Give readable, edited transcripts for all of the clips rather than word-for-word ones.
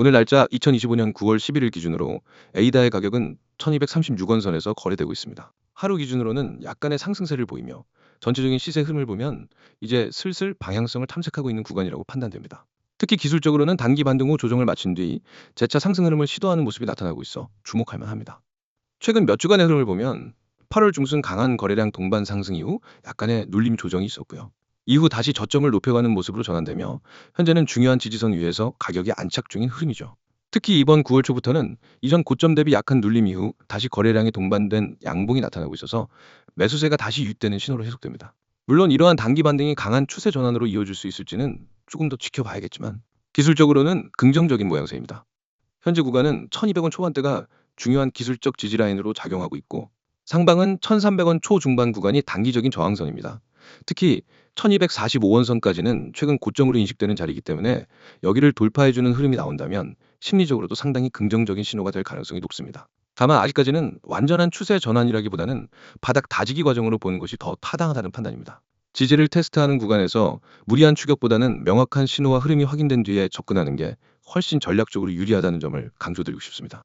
오늘 날짜 2025년 9월 11일 기준으로 에이다의 가격은 1236원 선에서 거래되고 있습니다. 하루 기준으로는 약간의 상승세를 보이며 전체적인 시세 흐름을 보면 이제 슬슬 방향성을 탐색하고 있는 구간이라고 판단됩니다. 특히 기술적으로는 단기 반등 후 조정을 마친 뒤 재차 상승 흐름을 시도하는 모습이 나타나고 있어 주목할 만합니다. 최근 몇 주간의 흐름을 보면 8월 중순 강한 거래량 동반 상승 이후 약간의 눌림 조정이 있었고요. 이후 다시 저점을 높여가는 모습으로 전환되며 현재는 중요한 지지선 위에서 가격이 안착 중인 흐름이죠. 특히 이번 9월 초부터는 이전 고점 대비 약한 눌림 이후 다시 거래량이 동반된 양봉이 나타나고 있어서 매수세가 다시 유입되는 신호로 해석됩니다. 물론 이러한 단기 반등이 강한 추세 전환으로 이어질 수 있을지는 조금 더 지켜봐야겠지만 기술적으로는 긍정적인 모양새입니다. 현재 구간은 1200원 초반대가 중요한 기술적 지지 라인으로 작용하고 있고 상방은 1300원 초중반 구간이 단기적인 저항선입니다. 특히 1245원 선까지는 최근 고점으로 인식되는 자리이기 때문에 여기를 돌파해주는 흐름이 나온다면 심리적으로도 상당히 긍정적인 신호가 될 가능성이 높습니다. 다만 아직까지는 완전한 추세 전환이라기보다는 바닥 다지기 과정으로 보는 것이 더 타당하다는 판단입니다. 지지를 테스트하는 구간에서 무리한 추격보다는 명확한 신호와 흐름이 확인된 뒤에 접근하는 게 훨씬 전략적으로 유리하다는 점을 강조드리고 싶습니다.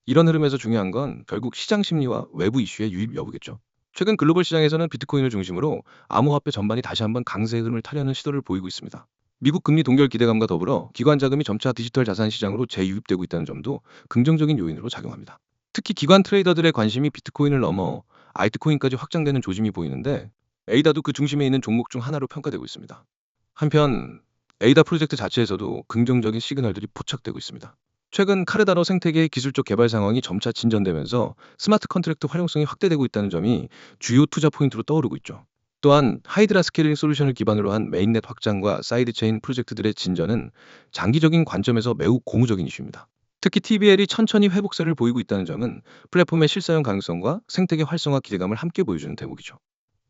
이런 흐름에서 중요한 건 결국 시장 심리와 외부 이슈의 유입 여부겠죠. 최근 글로벌 시장에서는 비트코인을 중심으로 암호화폐 전반이 다시 한번 강세 흐름을 타려는 시도를 보이고 있습니다. 미국 금리 동결 기대감과 더불어 기관 자금이 점차 디지털 자산 시장으로 재유입되고 있다는 점도 긍정적인 요인으로 작용합니다. 특히 기관 트레이더들의 관심이 비트코인을 넘어 알트코인까지 확장되는 조짐이 보이는데 에이다도 그 중심에 있는 종목 중 하나로 평가되고 있습니다. 한편 에이다 프로젝트 자체에서도 긍정적인 시그널들이 포착되고 있습니다. 최근 카르다노 생태계의 기술적 개발 상황이 점차 진전되면서 스마트 컨트랙트 활용성이 확대되고 있다는 점이 주요 투자 포인트로 떠오르고 있죠. 또한 하이드라 스케일링 솔루션을 기반으로 한 메인넷 확장과 사이드체인 프로젝트들의 진전은 장기적인 관점에서 매우 고무적인 이슈입니다. 특히 TBL이 천천히 회복세를 보이고 있다는 점은 플랫폼의 실사용 가능성과 생태계 활성화 기대감을 함께 보여주는 대목이죠.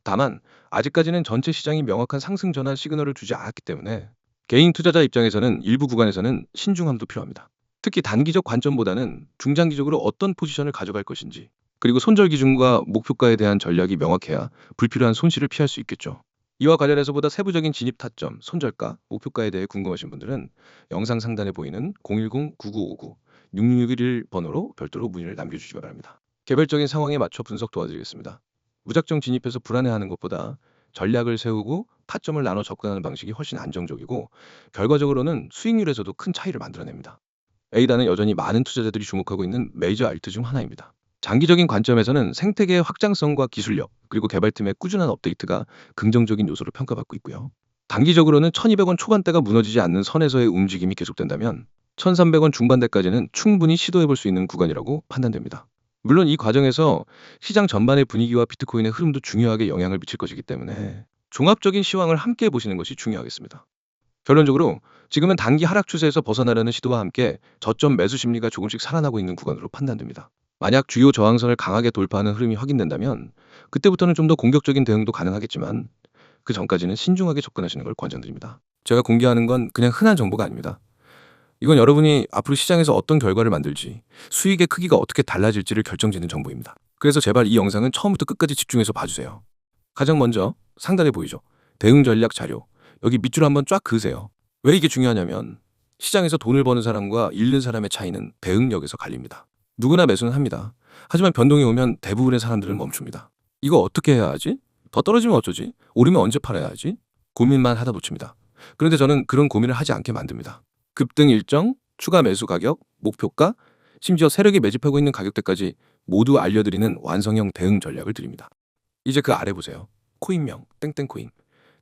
다만 아직까지는 전체 시장이 명확한 상승 전환 시그널을 주지 않았기 때문에 개인 투자자 입장에서는 일부 구간에서는 신중함도 필요합니다. 특히 단기적 관점보다는 중장기적으로 어떤 포지션을 가져갈 것인지, 그리고 손절 기준과 목표가에 대한 전략이 명확해야 불필요한 손실을 피할 수 있겠죠. 이와 관련해서 보다 세부적인 진입 타점, 손절가, 목표가에 대해 궁금하신 분들은 영상 상단에 보이는 010-9959-6661 번호로 별도로 문의를 남겨주시기 바랍니다. 개별적인 상황에 맞춰 분석 도와드리겠습니다. 무작정 진입해서 불안해하는 것보다 전략을 세우고 타점을 나눠 접근하는 방식이 훨씬 안정적이고 결과적으로는 수익률에서도 큰 차이를 만들어냅니다. 에이다는 여전히 많은 투자자들이 주목하고 있는 메이저 알트 중 하나입니다. 장기적인 관점에서는 생태계의 확장성과 기술력, 그리고 개발팀의 꾸준한 업데이트가 긍정적인 요소로 평가받고 있고요. 단기적으로는 1200원 초반대가 무너지지 않는 선에서의 움직임이 계속된다면 1300원 중반대까지는 충분히 시도해볼 수 있는 구간이라고 판단됩니다. 물론 이 과정에서 시장 전반의 분위기와 비트코인의 흐름도 중요하게 영향을 미칠 것이기 때문에 종합적인 시황을 함께 보시는 것이 중요하겠습니다. 결론적으로 지금은 단기 하락 추세에서 벗어나려는 시도와 함께 저점 매수 심리가 조금씩 살아나고 있는 구간으로 판단됩니다. 만약 주요 저항선을 강하게 돌파하는 흐름이 확인된다면 그때부터는 좀 더 공격적인 대응도 가능하겠지만 그 전까지는 신중하게 접근하시는 걸 권장드립니다. 제가 공개하는 건 그냥 흔한 정보가 아닙니다. 이건 여러분이 앞으로 시장에서 어떤 결과를 만들지, 수익의 크기가 어떻게 달라질지를 결정짓는 정보입니다. 그래서 제발 이 영상은 처음부터 끝까지 집중해서 봐주세요. 가장 먼저 상단에 보이죠? 대응 전략 자료. 여기 밑줄 한번 쫙 그으세요. 왜 이게 중요하냐면 시장에서 돈을 버는 사람과 잃는 사람의 차이는 대응력에서 갈립니다. 누구나 매수는 합니다. 하지만 변동이 오면 대부분의 사람들은 멈춥니다. 이거 어떻게 해야 하지? 더 떨어지면 어쩌지? 오르면 언제 팔아야 하지? 고민만 하다 놓칩니다. 그런데 저는 그런 고민을 하지 않게 만듭니다. 급등 일정, 추가 매수 가격, 목표가, 심지어 세력이 매집하고 있는 가격대까지 모두 알려드리는 완성형 대응 전략을 드립니다. 이제 그 아래 보세요. 코인명, 땡땡코인.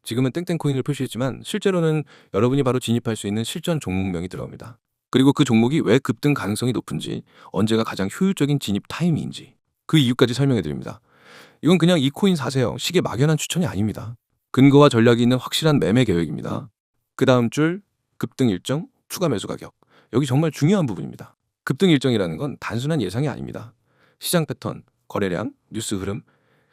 지금은 땡땡코인을 표시했지만 실제로는 여러분이 바로 진입할 수 있는 실전 종목명이 들어갑니다. 그리고 그 종목이 왜 급등 가능성이 높은지, 언제가 가장 효율적인 진입 타이밍인지 그 이유까지 설명해 드립니다. 이건 그냥 이 코인 사세요 식의 막연한 추천이 아닙니다. 근거와 전략이 있는 확실한 매매 계획입니다. 그 다음 줄 급등 일정, 추가 매수 가격. 여기 정말 중요한 부분입니다. 급등 일정이라는 건 단순한 예상이 아닙니다. 시장 패턴, 거래량, 뉴스 흐름,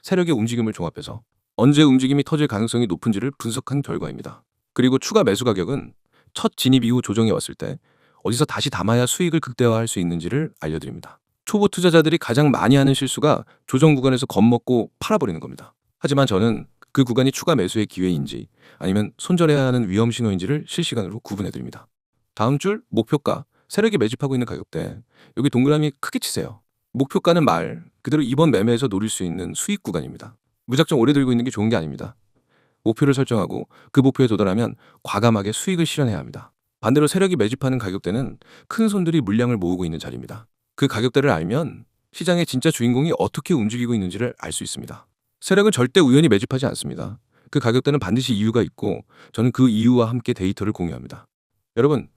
세력의 움직임을 종합해서 언제 움직임이 터질 가능성이 높은지를 분석한 결과입니다. 그리고 추가 매수 가격은 첫 진입 이후 조정이 왔을 때 어디서 다시 담아야 수익을 극대화할 수 있는지를 알려드립니다. 초보 투자자들이 가장 많이 하는 실수가 조정 구간에서 겁먹고 팔아버리는 겁니다. 하지만 저는 그 구간이 추가 매수의 기회인지 아니면 손절해야 하는 위험 신호인지를 실시간으로 구분해드립니다. 다음 줄 목표가, 세력이 매집하고 있는 가격대, 여기 동그라미 크게 치세요. 목표가는 말 그대로 이번 매매에서 노릴 수 있는 수익 구간입니다. 무작정 오래 들고 있는 게 좋은 게 아닙니다. 목표를 설정하고 그 목표에 도달하면 과감하게 수익을 실현해야 합니다. 반대로 세력이 매집하는 가격대는 큰 손들이 물량을 모으고 있는 자리입니다. 그 가격대를 알면 시장의 진짜 주인공이 어떻게 움직이고 있는지를 알 수 있습니다. 세력은 절대 우연히 매집하지 않습니다. 그 가격대는 반드시 이유가 있고 저는 그 이유와 함께 데이터를 공유합니다. 여러분,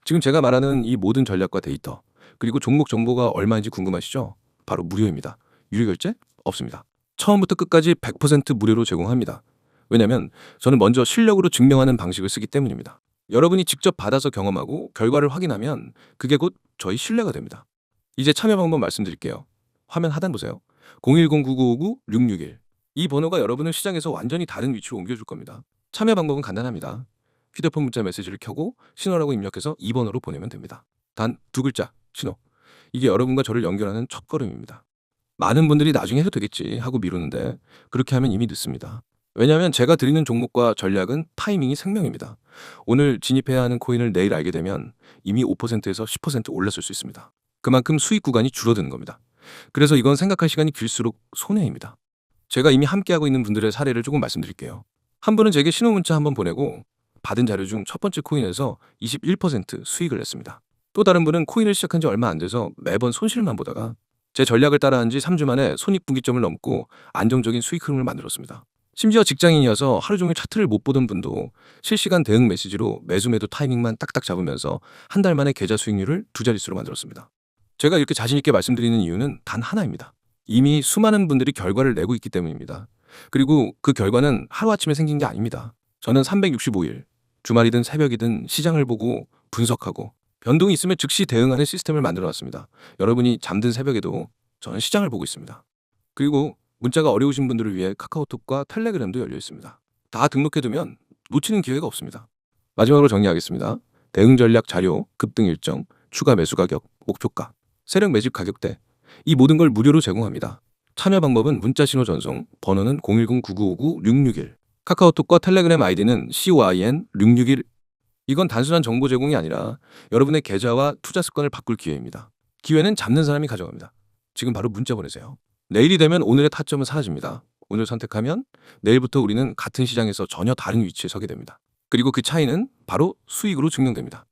지금 제가 말하는 이 모든 전략과 데이터, 그리고 종목 정보가 얼마인지 궁금하시죠? 바로 무료입니다. 유료 결제 없습니다. 처음부터 끝까지 100% 무료로 제공합니다. 왜냐면 저는 먼저 실력으로 증명하는 방식을 쓰기 때문입니다. 여러분이 직접 받아서 경험하고 결과를 확인하면 그게 곧 저희 신뢰가 됩니다. 이제 참여 방법 말씀드릴게요. 화면 하단 보세요. 010-9959-661. 이 번호가 여러분을 시장에서 완전히 다른 위치로 옮겨줄 겁니다. 참여 방법은 간단합니다. 휴대폰 문자 메시지를 켜고 신호라고 입력해서 2번으로 보내면 됩니다. 단 두 글자, 신호. 이게 여러분과 저를 연결하는 첫걸음입니다. 많은 분들이 나중에 해도 되겠지 하고 미루는데 그렇게 하면 이미 늦습니다. 왜냐하면 제가 드리는 종목과 전략은 타이밍이 생명입니다. 오늘 진입해야 하는 코인을 내일 알게 되면 이미 5%에서 10% 올랐을 수 있습니다. 그만큼 수익 구간이 줄어드는 겁니다. 그래서 이건 생각할 시간이 길수록 손해입니다. 제가 이미 함께하고 있는 분들의 사례를 조금 말씀드릴게요. 한 분은 제게 신호 문자 한번 보내고 받은 자료 중 첫 번째 코인에서 21% 수익을 냈습니다. 또 다른 분은 코인을 시작한 지 얼마 안 돼서 매번 손실만 보다가 제 전략을 따라한 지 3주 만에 손익분기점을 넘고 안정적인 수익 흐름을 만들었습니다. 심지어 직장인이어서 하루 종일 차트를 못 보던 분도 실시간 대응 메시지로 매수 매도 타이밍만 딱딱 잡으면서 한 달 만에 계좌 수익률을 두 자릿수로 만들었습니다. 제가 이렇게 자신 있게 말씀드리는 이유는 단 하나입니다. 이미 수많은 분들이 결과를 내고 있기 때문입니다. 그리고 그 결과는 하루아침에 생긴 게 아닙니다. 저는 365일, 주말이든 새벽이든 시장을 보고 분석하고 변동이 있으면 즉시 대응하는 시스템을 만들어 놨습니다. 여러분이 잠든 새벽에도 저는 시장을 보고 있습니다. 그리고 문자가 어려우신 분들을 위해 카카오톡과 텔레그램도 열려 있습니다. 다 등록해두면 놓치는 기회가 없습니다. 마지막으로 정리하겠습니다. 대응 전략 자료, 급등 일정, 추가 매수 가격, 목표가, 세력 매집 가격대, 이 모든 걸 무료로 제공합니다. 참여 방법은 문자 신호 전송, 번호는 010-9959-661, 카카오톡과 텔레그램 아이디는 COIN661. 이건 단순한 정보 제공이 아니라 여러분의 계좌와 투자 습관을 바꿀 기회입니다. 기회는 잡는 사람이 가져갑니다. 지금 바로 문자 보내세요. 내일이 되면 오늘의 타점은 사라집니다. 오늘 선택하면 내일부터 우리는 같은 시장에서 전혀 다른 위치에 서게 됩니다. 그리고 그 차이는 바로 수익으로 증명됩니다.